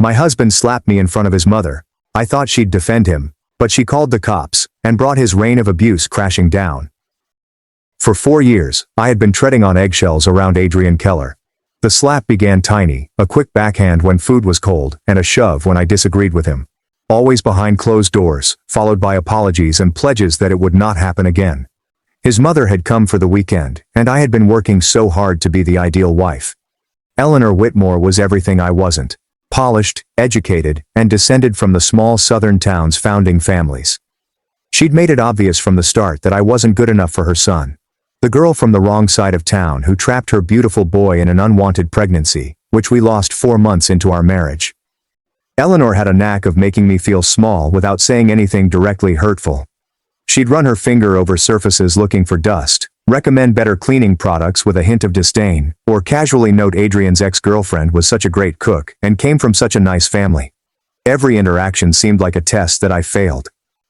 My husband slapped me in front of his mother. I thought she'd defend him, but she called the cops, and brought his reign of abuse crashing down. For 4 years, I had been treading on eggshells around Adrian Keller. The slap began tiny, a quick backhand when food was cold, and a shove when I disagreed with him. Always behind closed doors, followed by apologies and pledges that it would not happen again. His mother had come for the weekend, and I had been working so hard to be the ideal wife. Eleanor Whitmore was everything I wasn't. Polished, educated, and descended from the small southern town's founding families. She'd made it obvious from the start that I wasn't good enough for her son. The girl from the wrong side of town who trapped her beautiful boy in an unwanted pregnancy, which we lost 4 months into our marriage. Eleanor had a knack of making me feel small without saying anything directly hurtful. She'd run her finger over surfaces looking for dust, recommend better cleaning products with a hint of disdain, or casually note Adrian's ex-girlfriend was such a great cook and came from such a nice family. Every interaction seemed like a test that I failed.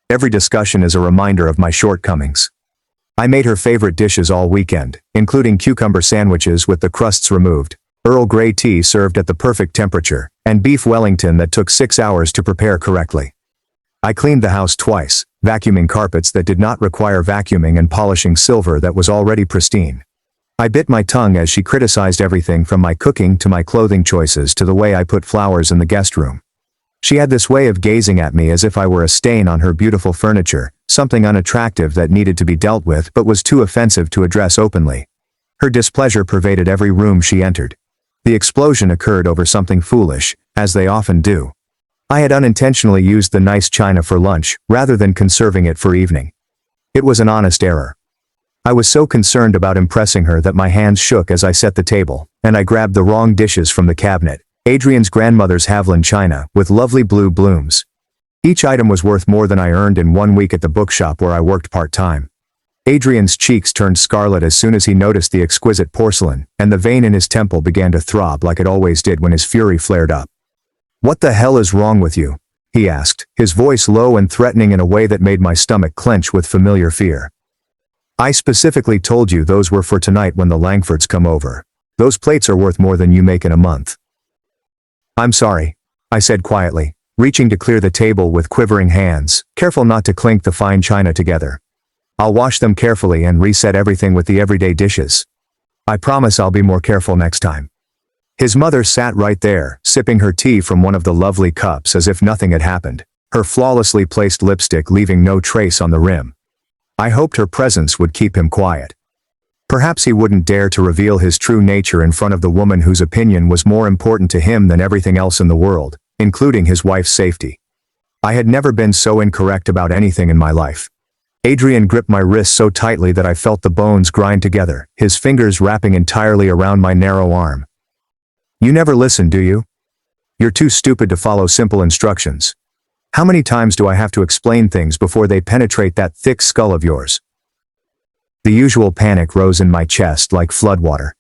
Every discussion is a reminder of my shortcomings. I made her favorite dishes all weekend, including cucumber sandwiches with the crusts removed, Earl Grey tea served at the perfect temperature, and beef Wellington that took 6 hours to prepare correctly. I cleaned the house twice, vacuuming carpets that did not require vacuuming and polishing silver that was already pristine. I bit my tongue as she criticized everything from my cooking to my clothing choices to the way I put flowers in the guest room. She had this way of gazing at me as if I were a stain on her beautiful furniture, something unattractive that needed to be dealt with but was too offensive to address openly. Her displeasure pervaded every room she entered. The explosion occurred over something foolish, as they often do. I had unintentionally used the nice china for lunch, rather than conserving it for evening. It was an honest error. I was so concerned about impressing her that my hands shook as I set the table, and I grabbed the wrong dishes from the cabinet, Adrian's grandmother's Haviland china, with lovely blue blooms. Each item was worth more than I earned in 1 week at the bookshop where I worked part-time. Adrian's cheeks turned scarlet as soon as he noticed the exquisite porcelain, and the vein in his temple began to throb like it always did when his fury flared up. "What the hell is wrong with you?" he asked, his voice low and threatening in a way that made my stomach clench with familiar fear. "I specifically told you those were for tonight when the Langfords come over. Those plates are worth more than you make in a month." "I'm sorry," I said quietly, reaching to clear the table with quivering hands, careful not to clink the fine china together. "I'll wash them carefully and reset everything with the everyday dishes. I promise I'll be more careful next time." His mother sat right there, sipping her tea from one of the lovely cups as if nothing had happened, her flawlessly placed lipstick leaving no trace on the rim. I hoped her presence would keep him quiet. Perhaps he wouldn't dare to reveal his true nature in front of the woman whose opinion was more important to him than everything else in the world, including his wife's safety. I had never been so incorrect about anything in my life. Adrian gripped my wrist so tightly that I felt the bones grind together, his fingers wrapping entirely around my narrow arm. "You never listen, do you? You're too stupid to follow simple instructions. How many times do I have to explain things before they penetrate that thick skull of yours?" The usual panic rose in my chest like floodwater.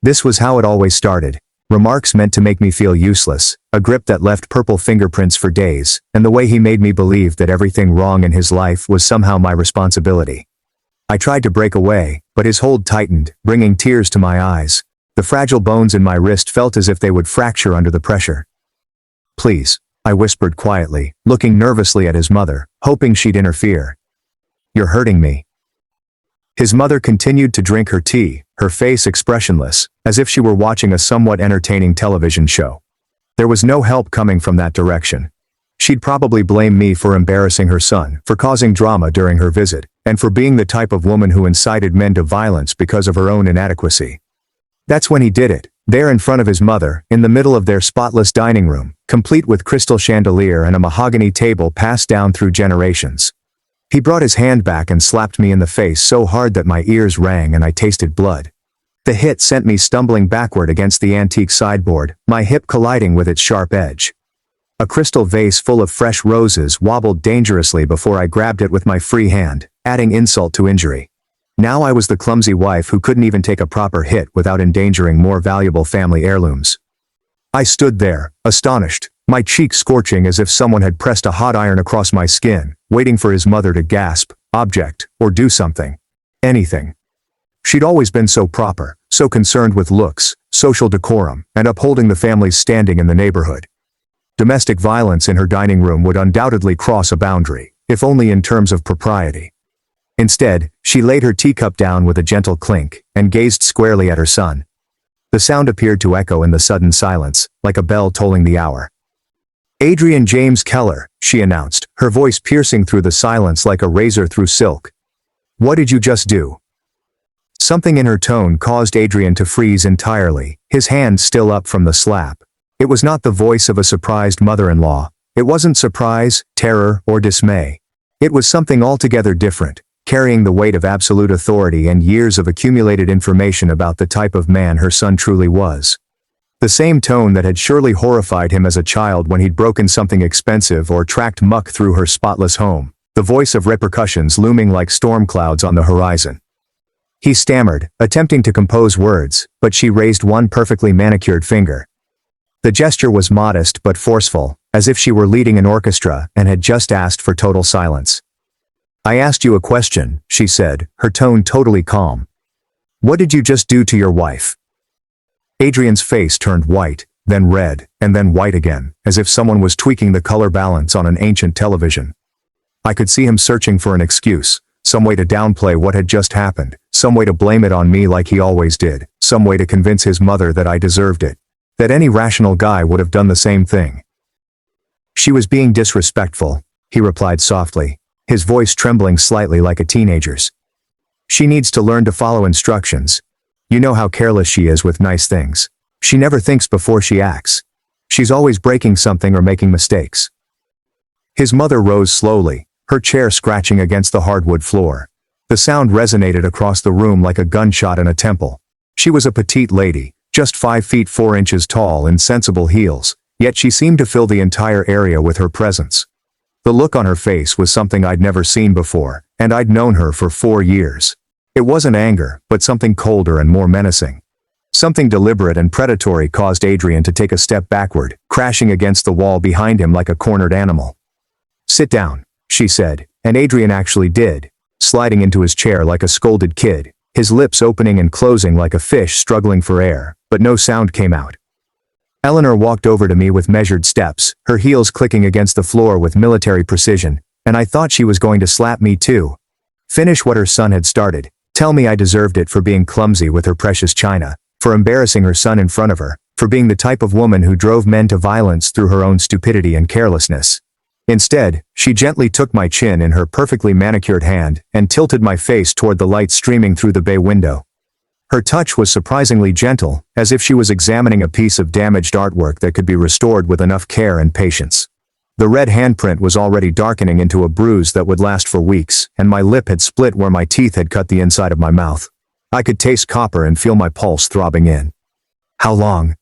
This was how it always started. Remarks meant to make me feel useless, a grip that left purple fingerprints for days, and the way he made me believe that everything wrong in his life was somehow my responsibility. I tried to break away, but his hold tightened, bringing tears to my eyes. The fragile bones in my wrist felt as if they would fracture under the pressure. "Please," I whispered quietly, looking nervously at his mother, hoping she'd interfere. "You're hurting me." His mother continued to drink her tea, her face expressionless, as if she were watching a somewhat entertaining television show. There was no help coming from that direction. She'd probably blame me for embarrassing her son, for causing drama during her visit, and for being the type of woman who incited men to violence because of her own inadequacy. That's when he did it, there in front of his mother, in the middle of their spotless dining room, complete with crystal chandelier and a mahogany table passed down through generations. He brought his hand back and slapped me in the face so hard that my ears rang and I tasted blood. The hit sent me stumbling backward against the antique sideboard, my hip colliding with its sharp edge. A crystal vase full of fresh roses wobbled dangerously before I grabbed it with my free hand, adding insult to injury. Now I was the clumsy wife who couldn't even take a proper hit without endangering more valuable family heirlooms. I stood there, astonished, my cheeks scorching as if someone had pressed a hot iron across my skin, waiting for his mother to gasp, object, or do something. Anything. She'd always been so proper, so concerned with looks, social decorum, and upholding the family's standing in the neighborhood. Domestic violence in her dining room would undoubtedly cross a boundary, if only in terms of propriety. Instead, she laid her teacup down with a gentle clink, and gazed squarely at her son. The sound appeared to echo in the sudden silence, like a bell tolling the hour. "Adrian James Keller," she announced, her voice piercing through the silence like a razor through silk. "What did you just do?" Something in her tone caused Adrian to freeze entirely, his hand still up from the slap. It was not the voice of a surprised mother-in-law. It wasn't surprise, terror, or dismay. It was something altogether different, carrying the weight of absolute authority and years of accumulated information about the type of man her son truly was. The same tone that had surely horrified him as a child when he'd broken something expensive or tracked muck through her spotless home, the voice of repercussions looming like storm clouds on the horizon. He stammered, attempting to compose words, but she raised one perfectly manicured finger. The gesture was modest but forceful, as if she were leading an orchestra and had just asked for total silence. "I asked you a question," she said, her tone totally calm. "What did you just do to your wife?" Adrian's face turned white, then red, and then white again, as if someone was tweaking the color balance on an ancient television. I could see him searching for an excuse, some way to downplay what had just happened, some way to blame it on me like he always did, some way to convince his mother that I deserved it, that any rational guy would have done the same thing. "She was being disrespectful," he replied softly, his voice trembling slightly like a teenager's. "She needs to learn to follow instructions. You know how careless she is with nice things. She never thinks before she acts. She's always breaking something or making mistakes." His mother rose slowly, her chair scratching against the hardwood floor. The sound resonated across the room like a gunshot in a temple. She was a petite lady, just 5 feet 4 inches tall in sensible heels, yet she seemed to fill the entire area with her presence. The look on her face was something I'd never seen before, and I'd known her for 4 years. It wasn't anger, but something colder and more menacing. Something deliberate and predatory caused Adrian to take a step backward, crashing against the wall behind him like a cornered animal. "Sit down," she said, and Adrian actually did, sliding into his chair like a scolded kid, his lips opening and closing like a fish struggling for air, but no sound came out. Eleanor walked over to me with measured steps, her heels clicking against the floor with military precision, and I thought she was going to slap me too. Finish what her son had started, tell me I deserved it for being clumsy with her precious china, for embarrassing her son in front of her, for being the type of woman who drove men to violence through her own stupidity and carelessness. Instead, she gently took my chin in her perfectly manicured hand and tilted my face toward the light streaming through the bay window. Her touch was surprisingly gentle, as if she was examining a piece of damaged artwork that could be restored with enough care and patience. The red handprint was already darkening into a bruise that would last for weeks, and my lip had split where my teeth had cut the inside of my mouth. I could taste copper and feel my pulse throbbing in. "How long?"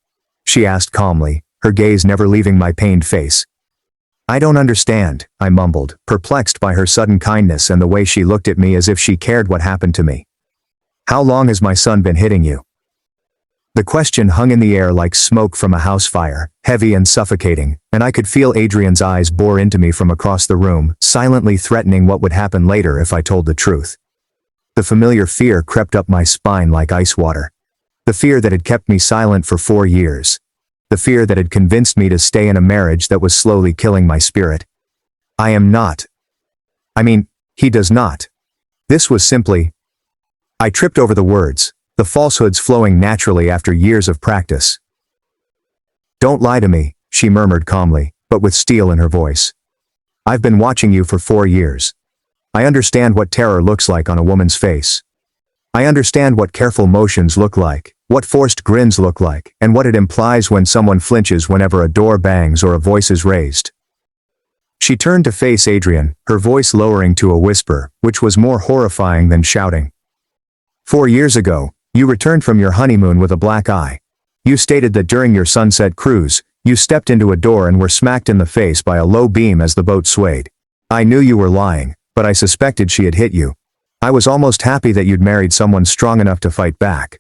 she asked calmly, her gaze never leaving my pained face. "I don't understand," I mumbled, perplexed by her sudden kindness and the way she looked at me as if she cared what happened to me. "How long has my son been hitting you?" The question hung in the air like smoke from a house fire, heavy and suffocating, and I could feel Adrian's eyes bore into me from across the room, silently threatening what would happen later if I told the truth. The familiar fear crept up my spine like ice water. The fear that had kept me silent for 4 years. The fear that had convinced me to stay in a marriage that was slowly killing my spirit. I am not. I mean, he does not. This was simply... I tripped over the words, the falsehoods flowing naturally after years of practice. "Don't lie to me," she murmured calmly, but with steel in her voice. "I've been watching you for 4 years. I understand what terror looks like on a woman's face. I understand what careful motions look like, what forced grins look like, and what it implies when someone flinches whenever a door bangs or a voice is raised." She turned to face Adrian, her voice lowering to a whisper, which was more horrifying than shouting. 4 years ago, you returned from your honeymoon with a black eye. You stated that during your sunset cruise, you stepped into a door and were smacked in the face by a low beam as the boat swayed. I knew you were lying, but I suspected she had hit you. I was almost happy that you'd married someone strong enough to fight back.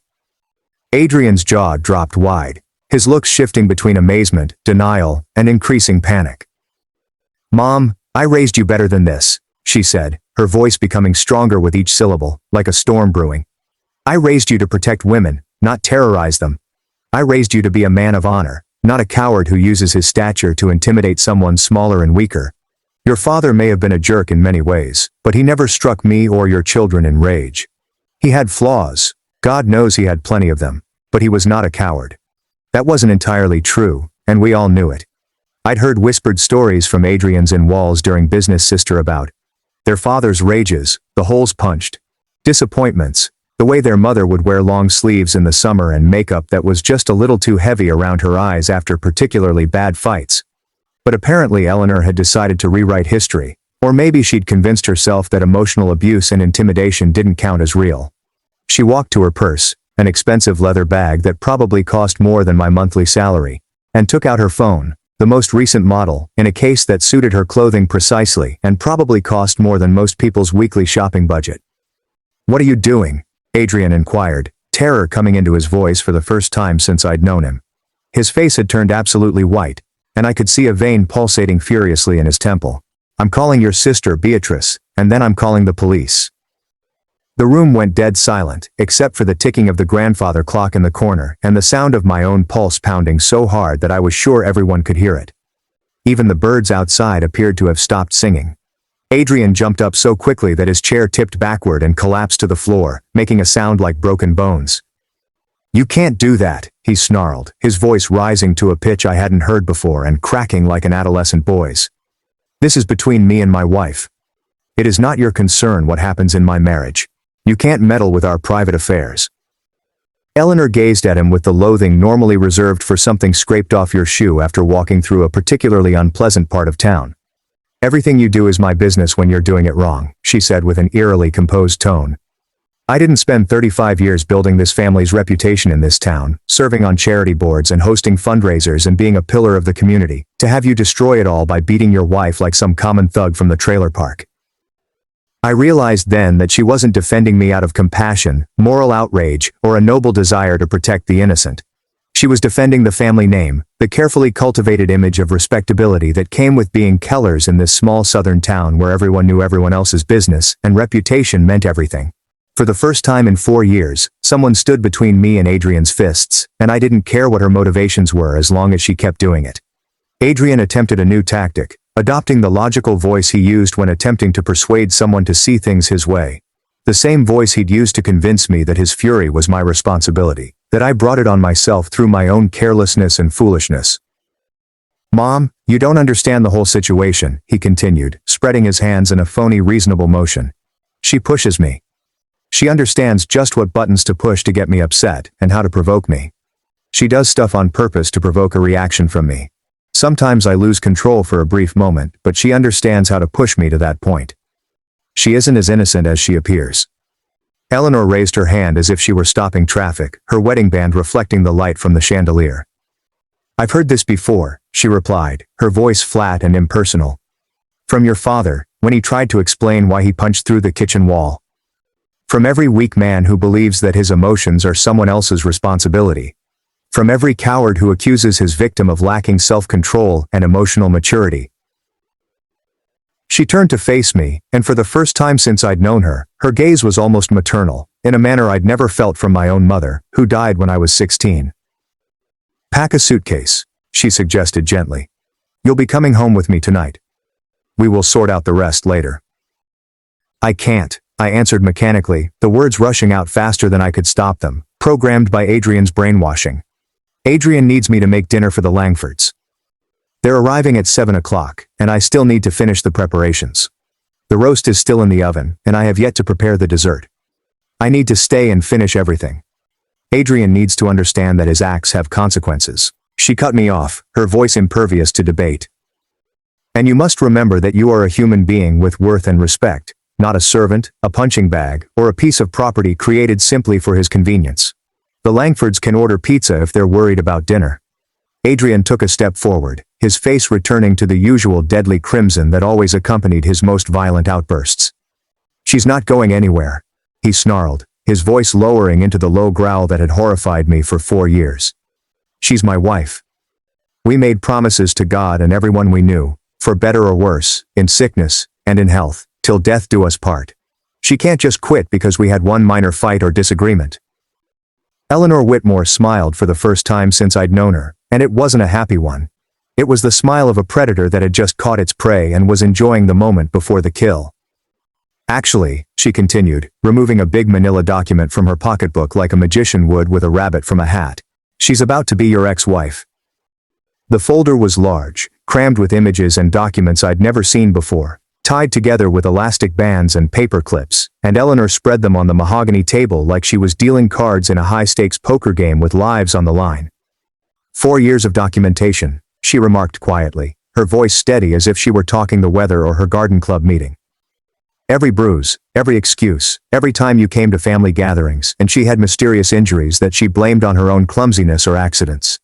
Adrian's jaw dropped wide, his looks shifting between amazement, denial, and increasing panic. "Mom, I raised you better than this," she said, her voice becoming stronger with each syllable, like a storm brewing. "I raised you to protect women, not terrorize them. I raised you to be a man of honor, Not a coward who uses his stature to intimidate someone smaller and weaker. Your father may have been a jerk in many ways, but he never struck me or your children in rage. He had flaws. God knows he had plenty of them, but he was not a coward. That wasn't entirely true, and we all knew it. I'd heard whispered stories from Adrian's in walls during business sister about their father's rages, the holes punched, disappointments, the way their mother would wear long sleeves in the summer and makeup that was just a little too heavy around her eyes after particularly bad fights. But apparently Eleanor had decided to rewrite history, or maybe she'd convinced herself that emotional abuse and intimidation didn't count as real. She walked to her purse, an expensive leather bag that probably cost more than my monthly salary, and took out her phone, the most recent model, in a case that suited her clothing precisely and probably cost more than most people's weekly shopping budget. "What are you doing?" Adrian inquired, terror coming into his voice for the first time since I'd known him. His face had turned absolutely white, and I could see a vein pulsating furiously in his temple. "I'm calling your sister, Beatrice, and then I'm calling the police." The room went dead silent, except for the ticking of the grandfather clock in the corner and the sound of my own pulse pounding so hard that I was sure everyone could hear it. Even the birds outside appeared to have stopped singing. Adrian jumped up so quickly that his chair tipped backward and collapsed to the floor, making a sound like broken bones. "You can't do that," he snarled, his voice rising to a pitch I hadn't heard before and cracking like an adolescent boy's. "This is between me and my wife. It is not your concern what happens in my marriage. You can't meddle with our private affairs." Eleanor gazed at him with the loathing normally reserved for something scraped off your shoe after walking through a particularly unpleasant part of town. "Everything you do is my business when you're doing it wrong," she said with an eerily composed tone. "I didn't spend 35 years building this family's reputation in this town, serving on charity boards and hosting fundraisers and being a pillar of the community, to have you destroy it all by beating your wife like some common thug from the trailer park." I realized then that she wasn't defending me out of compassion, moral outrage, or a noble desire to protect the innocent. She was defending the family name, the carefully cultivated image of respectability that came with being Kellers in this small southern town where everyone knew everyone else's business and reputation meant everything. For the first time in 4 years, someone stood between me and Adrian's fists, and I didn't care what her motivations were as long as she kept doing it. Adrian attempted a new tactic, adopting the logical voice he used when attempting to persuade someone to see things his way. The same voice he'd used to convince me that his fury was my responsibility, that I brought it on myself through my own carelessness and foolishness. "Mom, you don't understand the whole situation," he continued, spreading his hands in a phony reasonable motion. "She pushes me. She understands just what buttons to push to get me upset and how to provoke me. She does stuff on purpose to provoke a reaction from me. Sometimes I lose control for a brief moment, but she understands how to push me to that point. She isn't as innocent as she appears." Eleanor raised her hand as if she were stopping traffic, her wedding band reflecting the light from the chandelier. "I've heard this before," she replied, her voice flat and impersonal. "From your father, when he tried to explain why he punched through the kitchen wall. From every weak man who believes that his emotions are someone else's responsibility. From every coward who accuses his victim of lacking self-control and emotional maturity." She turned to face me, and for the first time since I'd known her, her gaze was almost maternal, in a manner I'd never felt from my own mother, who died when I was 16. "Pack a suitcase," she suggested gently. "You'll be coming home with me tonight. We will sort out the rest later." "I can't," I answered mechanically, the words rushing out faster than I could stop them, programmed by Adrian's brainwashing. "Adrian needs me to make dinner for the Langfords. They're arriving at 7 o'clock, and I still need to finish the preparations. The roast is still in the oven, and I have yet to prepare the dessert. I need to stay and finish everything. Adrian needs to understand that his acts have consequences." She cut me off, her voice impervious to debate. "And you must remember that you are a human being with worth and respect, not a servant, a punching bag, or a piece of property created simply for his convenience. The Langfords can order pizza if they're worried about dinner." Adrian took a step forward, his face returning to the usual deadly crimson that always accompanied his most violent outbursts. "She's not going anywhere," he snarled, his voice lowering into the low growl that had horrified me for 4 years. "She's my wife. We made promises to God and everyone we knew, for better or worse, in sickness and in health, till death do us part. She can't just quit because we had one minor fight or disagreement." Eleanor Whitmore smiled for the first time since I'd known her, And it wasn't a happy one. It was the smile of a predator that had just caught its prey and was enjoying the moment before the kill. Actually, she continued, removing a big manila document from her pocketbook like a magician would with a rabbit from a hat. She's about to be your ex-wife. The folder was large, crammed with images and documents I'd never seen before, tied together with elastic bands and paper clips, and Eleanor spread them on the mahogany table like she was dealing cards in a high-stakes poker game with lives on the line. 4 years of documentation, she remarked quietly, her voice steady as if she were talking the weather or her garden club meeting. Every bruise, every excuse, every time you came to family gatherings, and she had mysterious injuries that she blamed on her own clumsiness or accidents.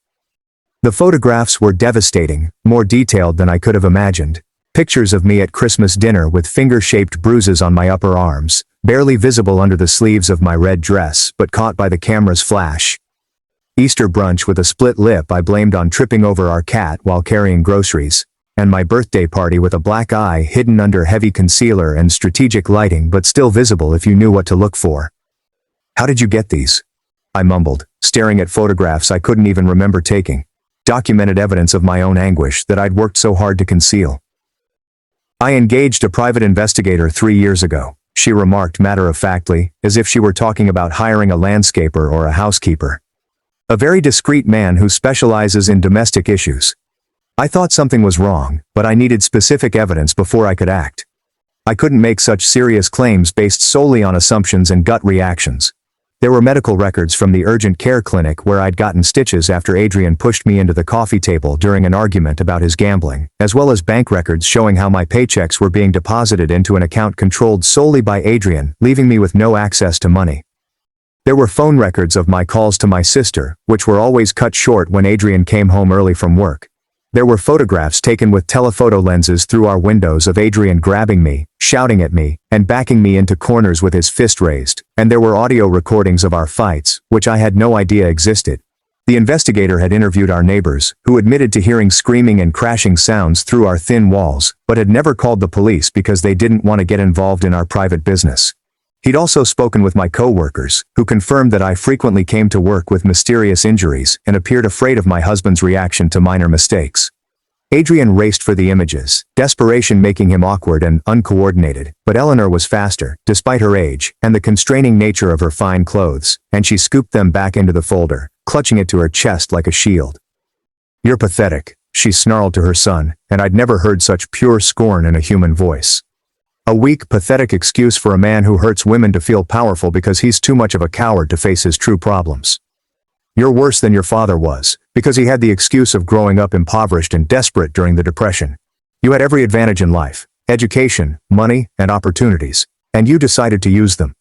The photographs were devastating, more detailed than I could have imagined. Pictures of me at Christmas dinner with finger-shaped bruises on my upper arms, barely visible under the sleeves of my red dress but caught by the camera's flash. Easter brunch with a split lip I blamed on tripping over our cat while carrying groceries, and my birthday party with a black eye hidden under heavy concealer and strategic lighting but still visible if you knew what to look for. How did you get these? I mumbled, staring at photographs I couldn't even remember taking. Documented evidence of my own anguish that I'd worked so hard to conceal. I engaged a private investigator 3 years ago, she remarked matter-of-factly, as if she were talking about hiring a landscaper or a housekeeper. A very discreet man who specializes in domestic issues. I thought something was wrong, but I needed specific evidence before I could act. I couldn't make such serious claims based solely on assumptions and gut reactions. There were medical records from the urgent care clinic where I'd gotten stitches after Adrian pushed me into the coffee table during an argument about his gambling, as well as bank records showing how my paychecks were being deposited into an account controlled solely by Adrian, leaving me with no access to money. There were phone records of my calls to my sister, which were always cut short when Adrian came home early from work. There were photographs taken with telephoto lenses through our windows of Adrian grabbing me, shouting at me, and backing me into corners with his fist raised, and there were audio recordings of our fights, which I had no idea existed. The investigator had interviewed our neighbors, who admitted to hearing screaming and crashing sounds through our thin walls, but had never called the police because they didn't want to get involved in our private business. He'd also spoken with my co-workers, who confirmed that I frequently came to work with mysterious injuries and appeared afraid of my husband's reaction to minor mistakes. Adrian raced for the images, desperation making him awkward and uncoordinated, but Eleanor was faster, despite her age, and the constraining nature of her fine clothes, and she scooped them back into the folder, clutching it to her chest like a shield. "You're pathetic," she snarled to her son, and I'd never heard such pure scorn in a human voice. A weak, pathetic excuse for a man who hurts women to feel powerful because he's too much of a coward to face his true problems. You're worse than your father was, because he had the excuse of growing up impoverished and desperate during the Depression. You had every advantage in life, education, money, and opportunities, and you decided to use them.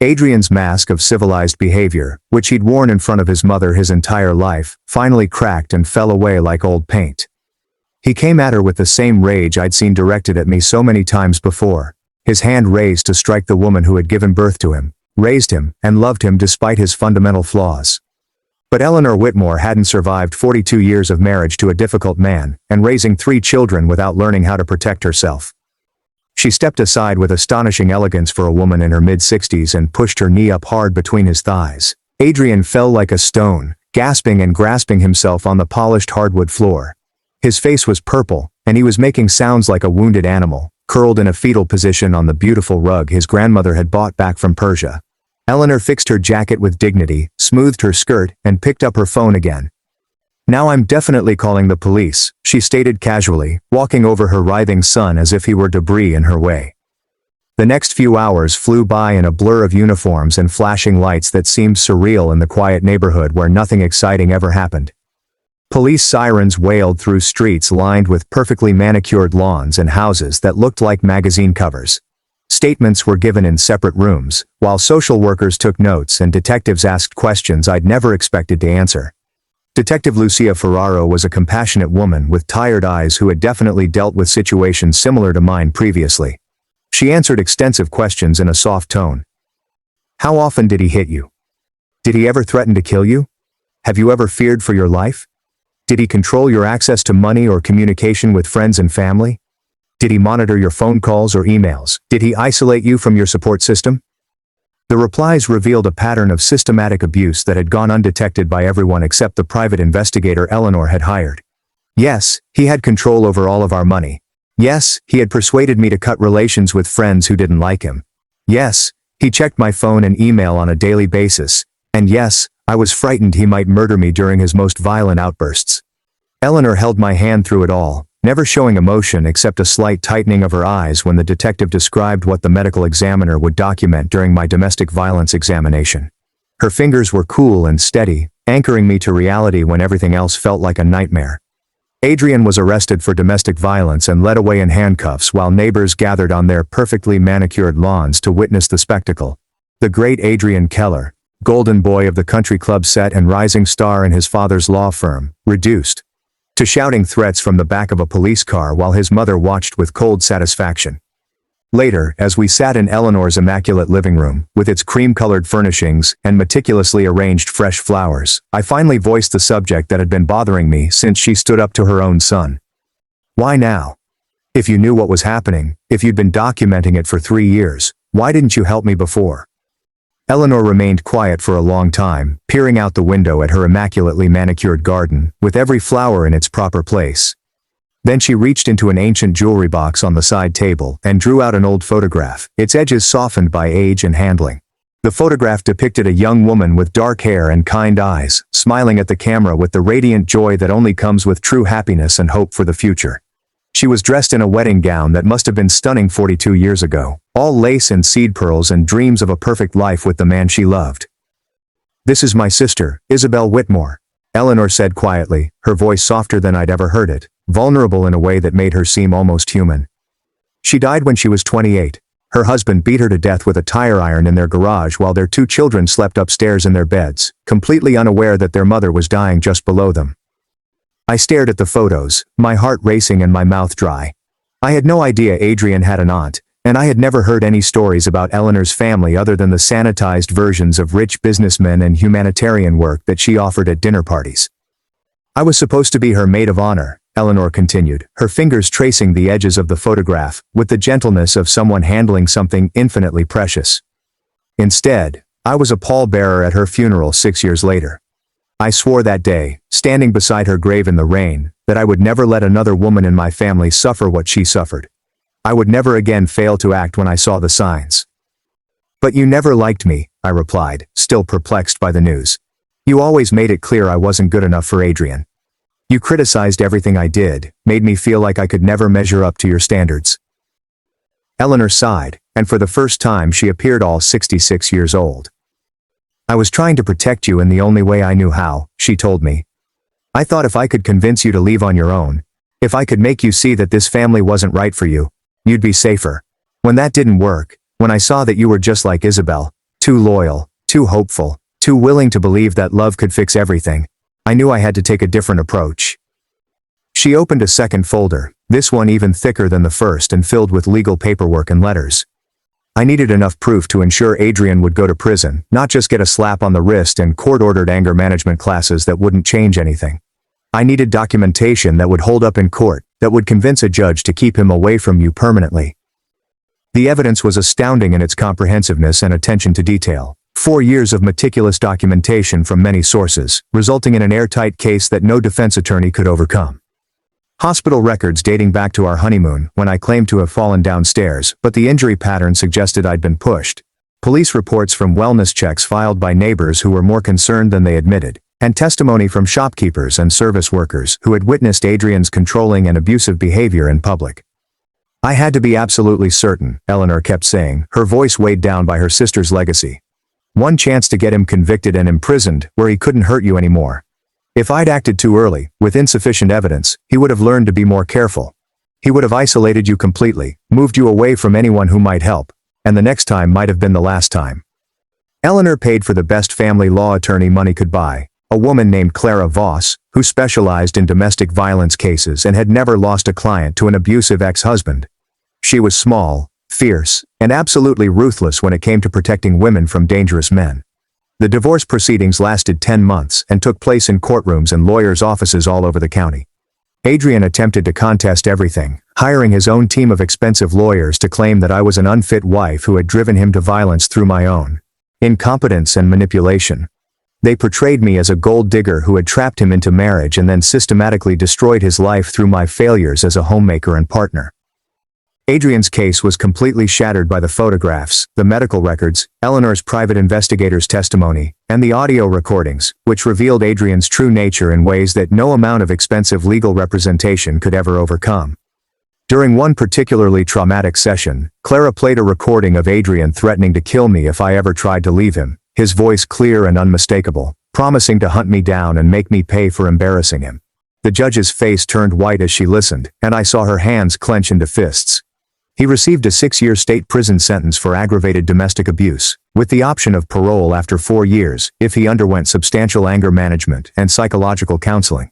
Adrian's mask of civilized behavior, which he'd worn in front of his mother his entire life, finally cracked and fell away like old paint. He came at her with the same rage I'd seen directed at me so many times before, his hand raised to strike the woman who had given birth to him, raised him, and loved him despite his fundamental flaws. But Eleanor Whitmore hadn't survived 42 years of marriage to a difficult man, and raising 3 children without learning how to protect herself. She stepped aside with astonishing elegance for a woman in her mid-60s and pushed her knee up hard between his thighs. Adrian fell like a stone, gasping and grasping himself on the polished hardwood floor. His face was purple, and he was making sounds like a wounded animal, curled in a fetal position on the beautiful rug his grandmother had bought back from Persia. Eleanor fixed her jacket with dignity, smoothed her skirt, and picked up her phone again. "Now I'm definitely calling the police," she stated casually, walking over her writhing son as if he were debris in her way. The next few hours flew by in a blur of uniforms and flashing lights that seemed surreal in the quiet neighborhood where nothing exciting ever happened. Police sirens wailed through streets lined with perfectly manicured lawns and houses that looked like magazine covers. Statements were given in separate rooms, while social workers took notes and detectives asked questions I'd never expected to answer. Detective Lucia Ferraro was a compassionate woman with tired eyes who had definitely dealt with situations similar to mine previously. She answered extensive questions in a soft tone. "How often did he hit you? Did he ever threaten to kill you? Have you ever feared for your life? Did he control your access to money or communication with friends and family? Did he monitor your phone calls or emails? Did he isolate you from your support system?" The replies revealed a pattern of systematic abuse that had gone undetected by everyone except the private investigator Eleanor had hired. Yes, he had control over all of our money. Yes, he had persuaded me to cut relations with friends who didn't like him. Yes, he checked my phone and email on a daily basis. And yes, I was frightened he might murder me during his most violent outbursts. Eleanor held my hand through it all, never showing emotion except a slight tightening of her eyes when the detective described what the medical examiner would document during my domestic violence examination. Her fingers were cool and steady, anchoring me to reality when everything else felt like a nightmare. Adrian was arrested for domestic violence and led away in handcuffs while neighbors gathered on their perfectly manicured lawns to witness the spectacle. The great Adrian Keller, golden boy of the country club set and rising star in his father's law firm, reduced to shouting threats from the back of a police car while his mother watched with cold satisfaction. Later, as we sat in Eleanor's immaculate living room, with its cream-colored furnishings and meticulously arranged fresh flowers, I finally voiced the subject that had been bothering me since she stood up to her own son. Why now? If you knew what was happening, if you'd been documenting it for 3 years, why didn't you help me before? Eleanor remained quiet for a long time, peering out the window at her immaculately manicured garden, with every flower in its proper place. Then she reached into an ancient jewelry box on the side table and drew out an old photograph, its edges softened by age and handling. The photograph depicted a young woman with dark hair and kind eyes, smiling at the camera with the radiant joy that only comes with true happiness and hope for the future. She was dressed in a wedding gown that must have been stunning 42 years ago, all lace and seed pearls and dreams of a perfect life with the man she loved. "This is my sister, Isabel Whitmore," Eleanor said quietly, her voice softer than I'd ever heard it, vulnerable in a way that made her seem almost human. "She died when she was 28. Her husband beat her to death with a tire iron in their garage while their 2 children slept upstairs in their beds, completely unaware that their mother was dying just below them." I stared at the photos, my heart racing and my mouth dry. I had no idea Adrian had an aunt, and I had never heard any stories about Eleanor's family other than the sanitized versions of rich businessmen and humanitarian work that she offered at dinner parties. "I was supposed to be her maid of honor," Eleanor continued, her fingers tracing the edges of the photograph, with the gentleness of someone handling something infinitely precious. "Instead, I was a pallbearer at her funeral 6 years later. I swore that day, standing beside her grave in the rain, that I would never let another woman in my family suffer what she suffered. I would never again fail to act when I saw the signs." "But you never liked me," I replied, still perplexed by the news. "You always made it clear I wasn't good enough for Adrian. You criticized everything I did, made me feel like I could never measure up to your standards." Eleanor sighed, and for the first time she appeared all 66 years old. "I was trying to protect you in the only way I knew how," she told me. "I thought if I could convince you to leave on your own, if I could make you see that this family wasn't right for you, you'd be safer. When that didn't work, when I saw that you were just like Isabel, too loyal, too hopeful, too willing to believe that love could fix everything, I knew I had to take a different approach." She opened a second folder, this one even thicker than the first and filled with legal paperwork and letters. I needed enough proof to ensure Adrian would go to prison, not just get a slap on the wrist and court-ordered anger management classes that wouldn't change anything. I needed documentation that would hold up in court, that would convince a judge to keep him away from you permanently. The evidence was astounding in its comprehensiveness and attention to detail. 4 years of meticulous documentation from many sources, resulting in an airtight case that no defense attorney could overcome. Hospital records dating back to our honeymoon, when I claimed to have fallen downstairs, but the injury pattern suggested I'd been pushed. Police reports from wellness checks filed by neighbors who were more concerned than they admitted, and testimony from shopkeepers and service workers who had witnessed Adrian's controlling and abusive behavior in public. "I had to be absolutely certain," Eleanor kept saying, her voice weighed down by her sister's legacy. "One chance to get him convicted and imprisoned, where he couldn't hurt you anymore. If I'd acted too early, with insufficient evidence, he would have learned to be more careful. He would have isolated you completely, moved you away from anyone who might help, and the next time might have been the last time." Eleanor paid for the best family law attorney money could buy, a woman named Clara Voss, who specialized in domestic violence cases and had never lost a client to an abusive ex-husband. She was small, fierce, and absolutely ruthless when it came to protecting women from dangerous men. The divorce proceedings lasted 10 months and took place in courtrooms and lawyers' offices all over the county. Adrian attempted to contest everything, hiring his own team of expensive lawyers to claim that I was an unfit wife who had driven him to violence through my own incompetence and manipulation. They portrayed me as a gold digger who had trapped him into marriage and then systematically destroyed his life through my failures as a homemaker and partner. Adrian's case was completely shattered by the photographs, the medical records, Eleanor's private investigator's testimony, and the audio recordings, which revealed Adrian's true nature in ways that no amount of expensive legal representation could ever overcome. During one particularly traumatic session, Clara played a recording of Adrian threatening to kill me if I ever tried to leave him, his voice clear and unmistakable, promising to hunt me down and make me pay for embarrassing him. The judge's face turned white as she listened, and I saw her hands clench into fists. He received a 6-year state prison sentence for aggravated domestic abuse, with the option of parole after 4 years, if he underwent substantial anger management and psychological counseling.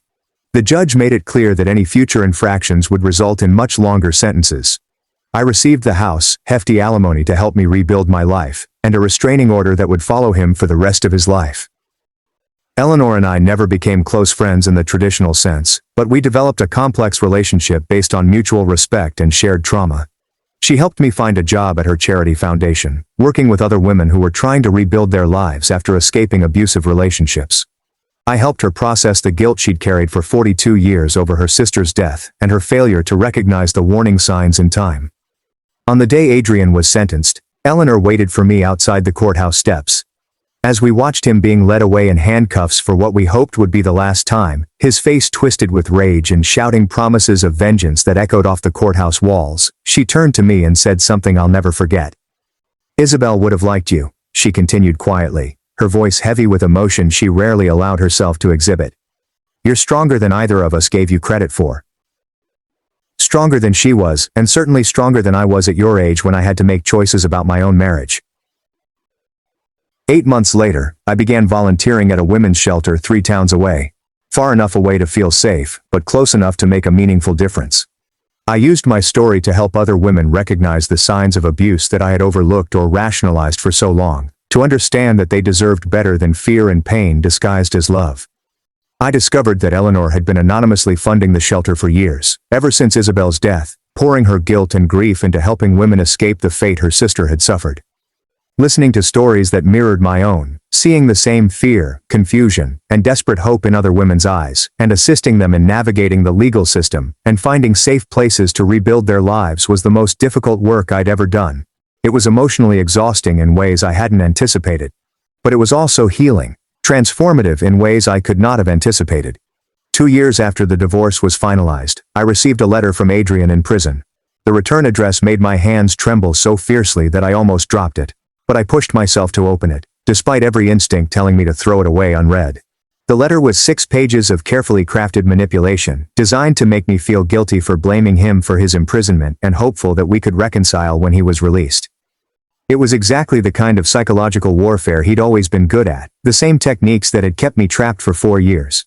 The judge made it clear that any future infractions would result in much longer sentences. I received the house, hefty alimony to help me rebuild my life, and a restraining order that would follow him for the rest of his life. Eleanor and I never became close friends in the traditional sense, but we developed a complex relationship based on mutual respect and shared trauma. She helped me find a job at her charity foundation, working with other women who were trying to rebuild their lives after escaping abusive relationships. I helped her process the guilt she'd carried for 42 years over her sister's death and her failure to recognize the warning signs in time. On the day Adrian was sentenced, Eleanor waited for me outside the courthouse steps. As we watched him being led away in handcuffs for what we hoped would be the last time, his face twisted with rage and shouting promises of vengeance that echoed off the courthouse walls, she turned to me and said something I'll never forget. "Isabel would have liked you," she continued quietly, her voice heavy with emotion she rarely allowed herself to exhibit. "You're stronger than either of us gave you credit for. Stronger than she was, and certainly stronger than I was at your age when I had to make choices about my own marriage." 8 months later, I began volunteering at a women's shelter 3 towns away. Far enough away to feel safe, but close enough to make a meaningful difference. I used my story to help other women recognize the signs of abuse that I had overlooked or rationalized for so long, to understand that they deserved better than fear and pain disguised as love. I discovered that Eleanor had been anonymously funding the shelter for years, ever since Isabel's death, pouring her guilt and grief into helping women escape the fate her sister had suffered. Listening to stories that mirrored my own, seeing the same fear, confusion, and desperate hope in other women's eyes, and assisting them in navigating the legal system, and finding safe places to rebuild their lives was the most difficult work I'd ever done. It was emotionally exhausting in ways I hadn't anticipated. But it was also healing, transformative in ways I could not have anticipated. 2 years after the divorce was finalized, I received a letter from Adrian in prison. The return address made my hands tremble so fiercely that I almost dropped it. But I pushed myself to open it, despite every instinct telling me to throw it away unread. The letter was 6 pages of carefully crafted manipulation, designed to make me feel guilty for blaming him for his imprisonment and hopeful that we could reconcile when he was released. It was exactly the kind of psychological warfare he'd always been good at, the same techniques that had kept me trapped for 4 years.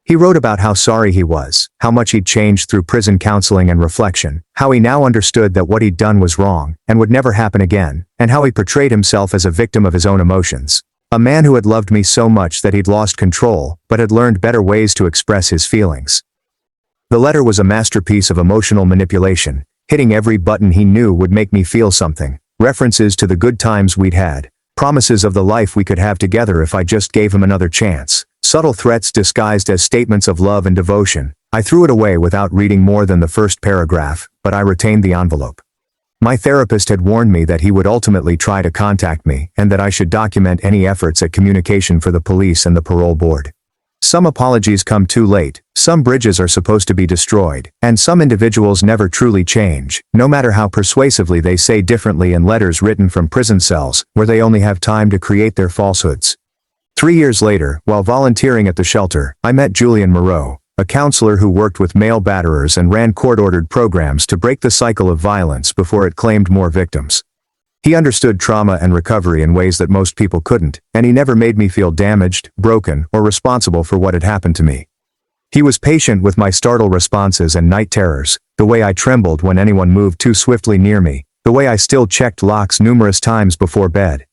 He wrote about how sorry he was, how much he'd changed through prison counseling and reflection, how he now understood that what he'd done was wrong, and would never happen again, and how he portrayed himself as a victim of his own emotions. A man who had loved me so much that he'd lost control, but had learned better ways to express his feelings. The letter was a masterpiece of emotional manipulation, hitting every button he knew would make me feel something, references to the good times we'd had, promises of the life we could have together if I just gave him another chance. Subtle threats disguised as statements of love and devotion. I threw it away without reading more than the first paragraph, but I retained the envelope. My therapist had warned me that he would ultimately try to contact me, and that I should document any efforts at communication for the police and the parole board. Some apologies come too late, some bridges are supposed to be destroyed, and some individuals never truly change, no matter how persuasively they say differently in letters written from prison cells, where they only have time to create their falsehoods. 3 years later, while volunteering at the shelter, I met Julian Moreau, a counselor who worked with male batterers and ran court-ordered programs to break the cycle of violence before it claimed more victims. He understood trauma and recovery in ways that most people couldn't, and he never made me feel damaged, broken, or responsible for what had happened to me. He was patient with my startled responses and night terrors, the way I trembled when anyone moved too swiftly near me, the way I still checked locks numerous times before bed.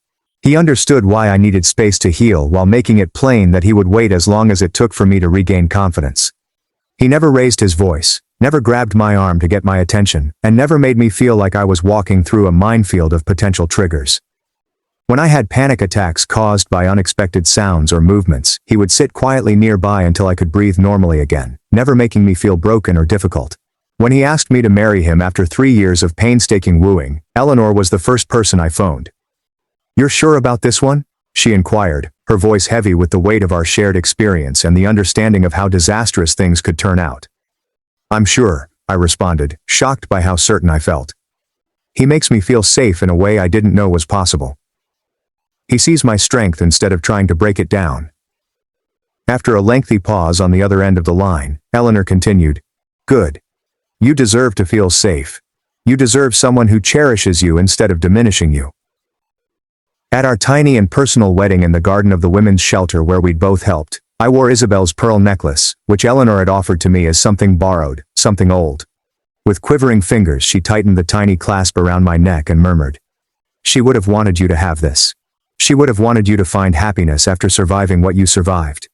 He understood why I needed space to heal while making it plain that he would wait as long as it took for me to regain confidence. He never raised his voice, never grabbed my arm to get my attention, and never made me feel like I was walking through a minefield of potential triggers. When I had panic attacks caused by unexpected sounds or movements, he would sit quietly nearby until I could breathe normally again, never making me feel broken or difficult. When he asked me to marry him after 3 years of painstaking wooing, Eleanor was the first person I phoned. "You're sure about this one?" she inquired, her voice heavy with the weight of our shared experience and the understanding of how disastrous things could turn out. "I'm sure," I responded, shocked by how certain I felt. "He makes me feel safe in a way I didn't know was possible. He sees my strength instead of trying to break it down." After a lengthy pause on the other end of the line, Eleanor continued, "Good. You deserve to feel safe. You deserve someone who cherishes you instead of diminishing you." At our tiny and personal wedding in the garden of the women's shelter where we'd both helped, I wore Isabel's pearl necklace, which Eleanor had offered to me as something borrowed, something old. With quivering fingers she tightened the tiny clasp around my neck and murmured, "She would have wanted you to have this. She would have wanted you to find happiness after surviving what you survived."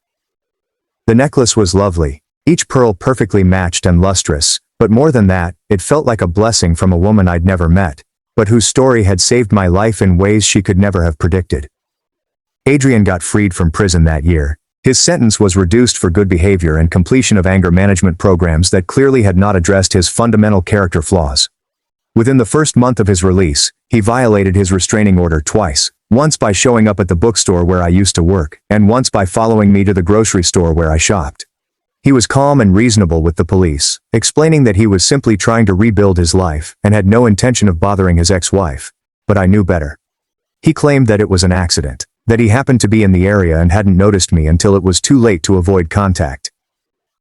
The necklace was lovely, each pearl perfectly matched and lustrous, but more than that, it felt like a blessing from a woman I'd never met, but whose story had saved my life in ways she could never have predicted. Adrian got freed from prison that year. His sentence was reduced for good behavior and completion of anger management programs that clearly had not addressed his fundamental character flaws. Within the first month of his release, he violated his restraining order twice, once by showing up at the bookstore where I used to work, and once by following me to the grocery store where I shopped. He was calm and reasonable with the police, explaining that he was simply trying to rebuild his life and had no intention of bothering his ex-wife. But I knew better. He claimed that it was an accident, that he happened to be in the area and hadn't noticed me until it was too late to avoid contact.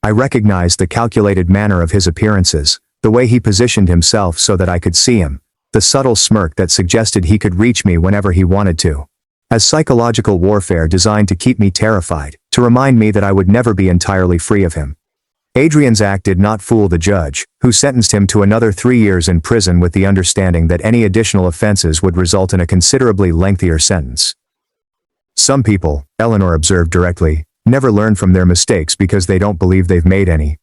I recognized the calculated manner of his appearances, the way he positioned himself so that I could see him, the subtle smirk that suggested he could reach me whenever he wanted to. As psychological warfare designed to keep me terrified, to remind me that I would never be entirely free of him. Adrian's act did not fool the judge, who sentenced him to another 3 years in prison with the understanding that any additional offenses would result in a considerably lengthier sentence. "Some people," Eleanor observed directly, "never learn from their mistakes because they don't believe they've made any.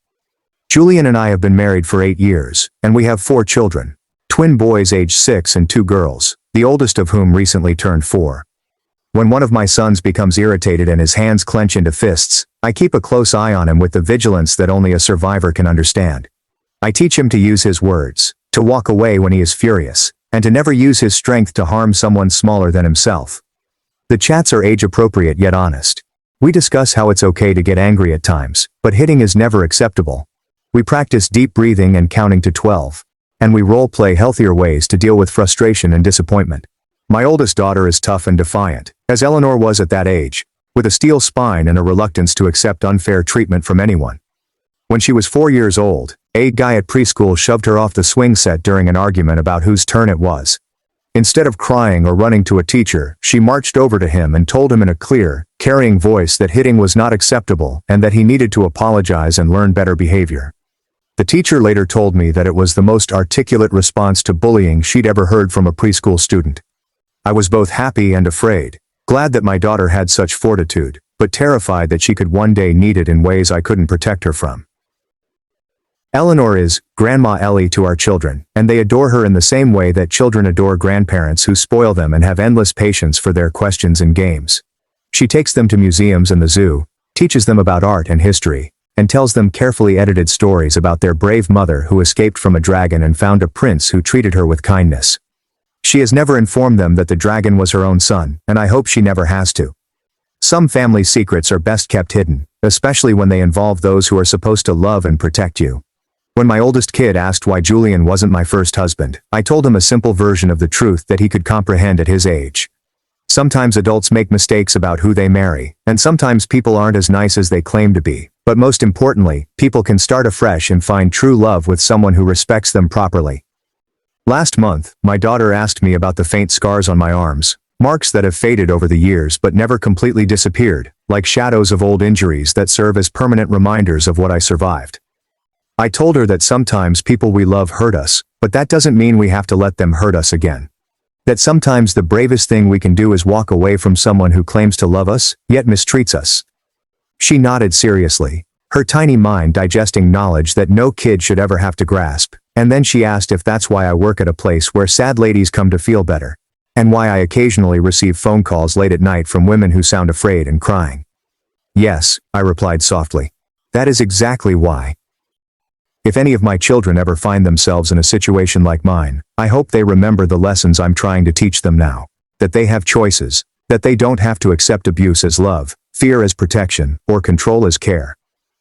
Julian and I have been married for 8 years, and we have 4 children. Twin boys aged 6 and 2 girls, the oldest of whom recently turned 4. When one of my sons becomes irritated and his hands clench into fists, I keep a close eye on him with the vigilance that only a survivor can understand. I teach him to use his words, to walk away when he is furious, and to never use his strength to harm someone smaller than himself. The chats are age-appropriate yet honest. We discuss how it's okay to get angry at times, but hitting is never acceptable. We practice deep breathing and counting to 12. And we role-play healthier ways to deal with frustration and disappointment. My oldest daughter is tough and defiant, as Eleanor was at that age, with a steel spine and a reluctance to accept unfair treatment from anyone. When she was 4 years old, a guy at preschool shoved her off the swing set during an argument about whose turn it was. Instead of crying or running to a teacher, she marched over to him and told him in a clear, carrying voice that hitting was not acceptable and that he needed to apologize and learn better behavior. The teacher later told me that it was the most articulate response to bullying she'd ever heard from a preschool student. I was both happy and afraid, glad that my daughter had such fortitude, but terrified that she could one day need it in ways I couldn't protect her from. Eleanor is Grandma Ellie to our children, and they adore her in the same way that children adore grandparents who spoil them and have endless patience for their questions and games. She takes them to museums and the zoo, teaches them about art and history, and tells them carefully edited stories about their brave mother who escaped from a dragon and found a prince who treated her with kindness. She has never informed them that the dragon was her own son, and I hope she never has to. Some family secrets are best kept hidden, especially when they involve those who are supposed to love and protect you. When my oldest kid asked why Julian wasn't my first husband, I told him a simple version of the truth that he could comprehend at his age. Sometimes adults make mistakes about who they marry, and sometimes people aren't as nice as they claim to be, but most importantly, people can start afresh and find true love with someone who respects them properly. Last month, my daughter asked me about the faint scars on my arms, marks that have faded over the years but never completely disappeared, like shadows of old injuries that serve as permanent reminders of what I survived. I told her that sometimes people we love hurt us, but that doesn't mean we have to let them hurt us again. That sometimes the bravest thing we can do is walk away from someone who claims to love us, yet mistreats us. She nodded seriously, her tiny mind digesting knowledge that no kid should ever have to grasp, and then she asked if that's why I work at a place where sad ladies come to feel better. And why I occasionally receive phone calls late at night from women who sound afraid and crying. Yes, I replied softly. That is exactly why. If any of my children ever find themselves in a situation like mine, I hope they remember the lessons I'm trying to teach them now. That they have choices, that they don't have to accept abuse as love, fear as protection, or control as care.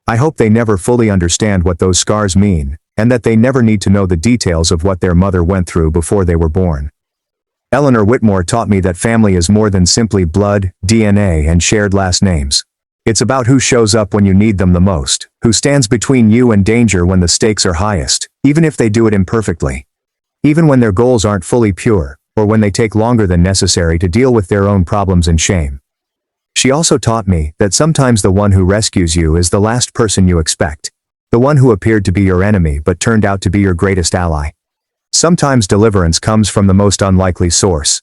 I hope they never fully understand what those scars mean, and that they never need to know the details of what their mother went through before they were born. Eleanor Whitmore taught me that family is more than simply blood, DNA, and shared last names. It's about who shows up when you need them the most, who stands between you and danger when the stakes are highest, even if they do it imperfectly. Even when their goals aren't fully pure, or when they take longer than necessary to deal with their own problems and shame. She also taught me that sometimes the one who rescues you is the last person you expect. The one who appeared to be your enemy but turned out to be your greatest ally. Sometimes deliverance comes from the most unlikely source.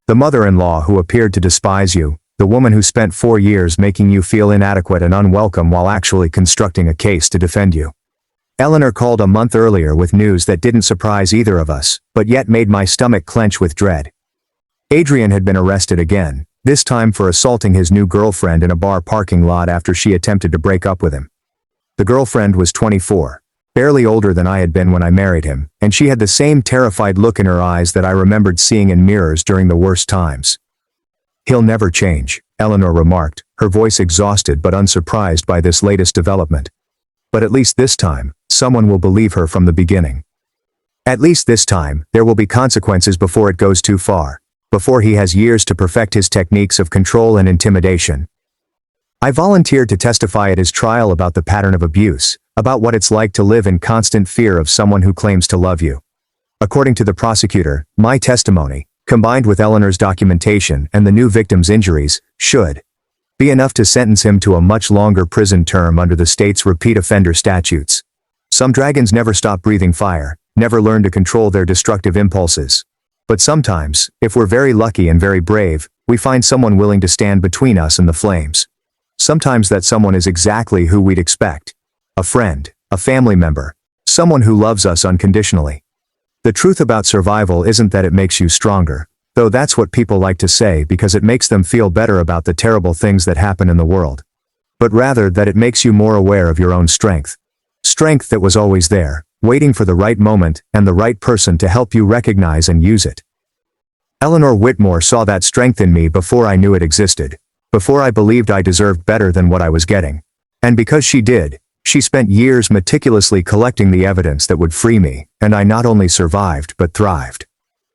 The mother-in-law who appeared to despise you, the woman who spent 4 years making you feel inadequate and unwelcome while actually constructing a case to defend you. Eleanor called a month earlier with news that didn't surprise either of us, but yet made my stomach clench with dread. Adrian had been arrested again, this time for assaulting his new girlfriend in a bar parking lot after she attempted to break up with him. The girlfriend was 24, barely older than I had been when I married him, and she had the same terrified look in her eyes that I remembered seeing in mirrors during the worst times. He'll never change, Eleanor remarked, her voice exhausted but unsurprised by this latest development. But at least this time, someone will believe her from the beginning. At least this time, there will be consequences before it goes too far, before he has years to perfect his techniques of control and intimidation. I volunteered to testify at his trial about the pattern of abuse, about what it's like to live in constant fear of someone who claims to love you. According to the prosecutor, my testimony, combined with Eleanor's documentation and the new victim's injuries, should be enough to sentence him to a much longer prison term under the state's repeat offender statutes. Some dragons never stop breathing fire, never learn to control their destructive impulses. But sometimes, if we're very lucky and very brave, we find someone willing to stand between us and the flames. Sometimes that someone is exactly who we'd expect. A friend, a family member, someone who loves us unconditionally. The truth about survival isn't that it makes you stronger, though that's what people like to say because it makes them feel better about the terrible things that happen in the world. But rather that it makes you more aware of your own strength. Strength that was always there, waiting for the right moment and the right person to help you recognize and use it. Eleanor Whitmore saw that strength in me before I knew it existed, before I believed I deserved better than what I was getting. And because she did, she spent years meticulously collecting the evidence that would free me, and I not only survived but thrived.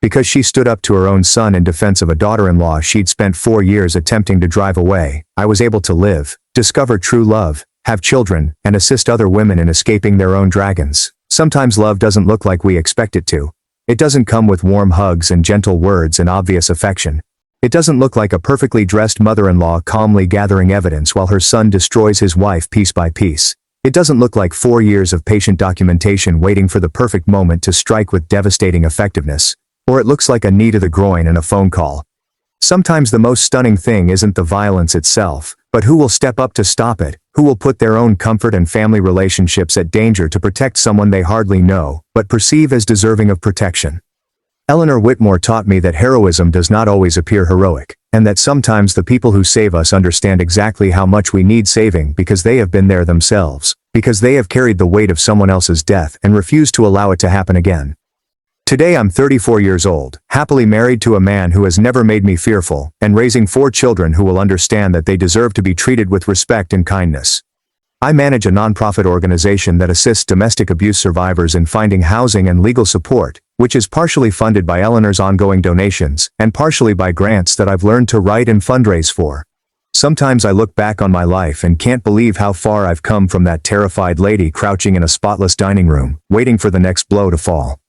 Because she stood up to her own son in defense of a daughter-in-law she'd spent 4 years attempting to drive away, I was able to live, discover true love, have children, and assist other women in escaping their own dragons. Sometimes love doesn't look like we expect it to. It doesn't come with warm hugs and gentle words and obvious affection. It doesn't look like a perfectly dressed mother-in-law calmly gathering evidence while her son destroys his wife piece by piece. It doesn't look like 4 years of patient documentation waiting for the perfect moment to strike with devastating effectiveness. Or it looks like a knee to the groin and a phone call. Sometimes the most stunning thing isn't the violence itself, but who will step up to stop it, who will put their own comfort and family relationships at danger to protect someone they hardly know, but perceive as deserving of protection. Eleanor Whitmore taught me that heroism does not always appear heroic, and that sometimes the people who save us understand exactly how much we need saving because they have been there themselves, because they have carried the weight of someone else's death and refused to allow it to happen again. Today I'm 34 years old, happily married to a man who has never made me fearful, and raising 4 children who will understand that they deserve to be treated with respect and kindness. I manage a nonprofit organization that assists domestic abuse survivors in finding housing and legal support, which is partially funded by Eleanor's ongoing donations, and partially by grants that I've learned to write and fundraise for. Sometimes I look back on my life and can't believe how far I've come from that terrified lady crouching in a spotless dining room, waiting for the next blow to fall.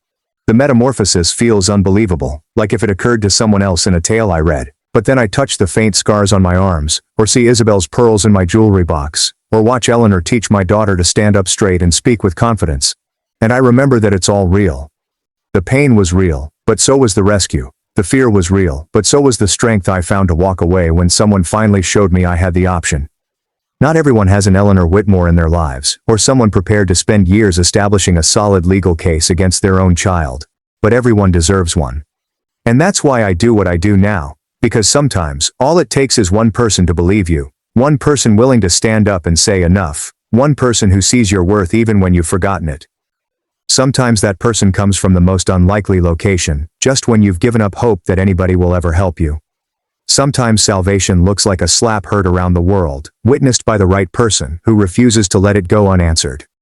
The metamorphosis feels unbelievable, like if it occurred to someone else in a tale I read, but then I touch the faint scars on my arms, or see Isabel's pearls in my jewelry box, or watch Eleanor teach my daughter to stand up straight and speak with confidence. And I remember that it's all real. The pain was real, but so was the rescue. The fear was real, but so was the strength I found to walk away when someone finally showed me I had the option. Not everyone has an Eleanor Whitmore in their lives, or someone prepared to spend years establishing a solid legal case against their own child. But everyone deserves one. And that's why I do what I do now, because sometimes, all it takes is one person to believe you, one person willing to stand up and say enough, one person who sees your worth even when you've forgotten it. Sometimes that person comes from the most unlikely location, just when you've given up hope that anybody will ever help you. Sometimes salvation looks like a slap heard around the world, witnessed by the right person, who refuses to let it go unanswered.